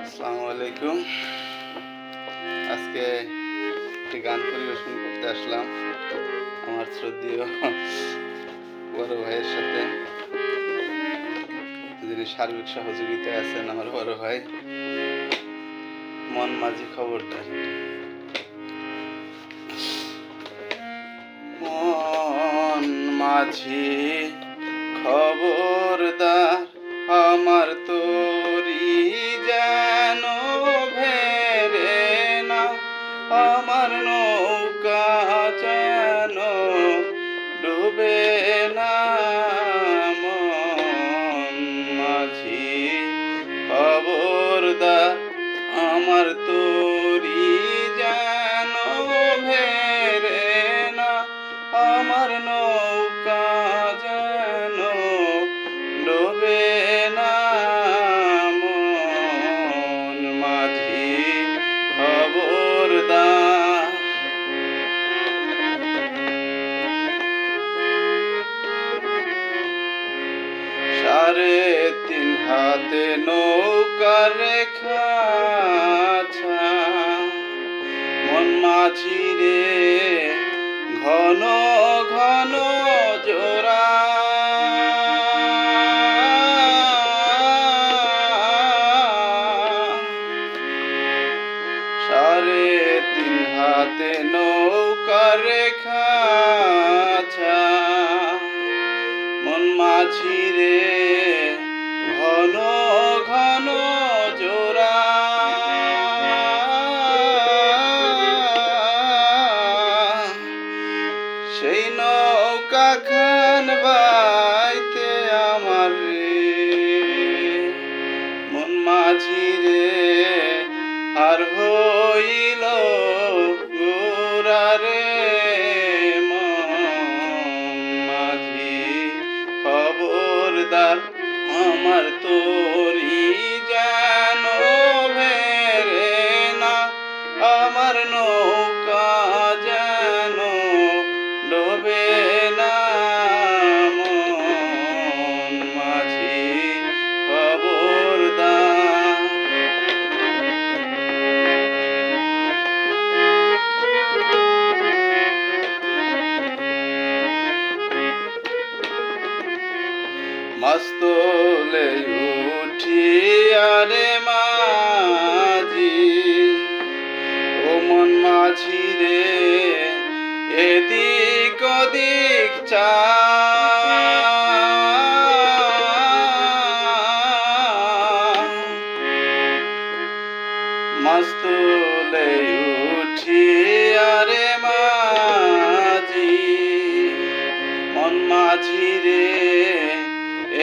আসসালামু আলাইকুম। আজকে একটি গান পরিবেশন করতে আসলাম আমার শ্রদ্ধেয় বড় ভাইয়ের সাথে, যিনি সার্বিক সহযোগিতায় আছেন আমার বড় ভাই মন মাঝি খবরদার। মন মাঝি খবরদার, আমার তোরি যেন ভেরে না, আমার নৌকা যেন ডুবে না। মন মাঝি খবরদার, আমার তোরি যেন ভেরে না, আমার নৌকা যেন ডোবে না। মন মাঝি খবরদার। সাড়ে তিন হাতে নৌকা রেখা, মন মাঝি রে ঘন ঘন জোড়া। সাড়ে তিন হাতে নৌকা রেখা, মন মাঝি রে ঘন ঘন জোড়া। সেই নৌকা খান বাইতে আমার রে মন মাঝি রে আর হইল গোরা রে। মন মাঝি খবরদার, আমার তোরি যেন ভেরে না, আমার নৌকা যেন ডোবে না। মন মাঝি খবরদার। মাস্তলে উঠিয়া রে মাঝি, ও মন মাঝি রে এদিক ওদিক চা। মাস্তলে উঠিয়া রে মাঝি, মন মাঝি রে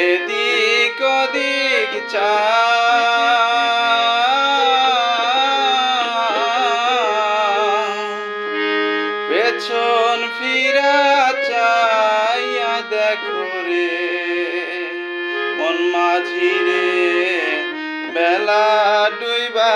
এদিক ওদিক চা। পেছন ফিরা চাইয়া দেখো রে মন মাঝি রে বেলা ডুইবা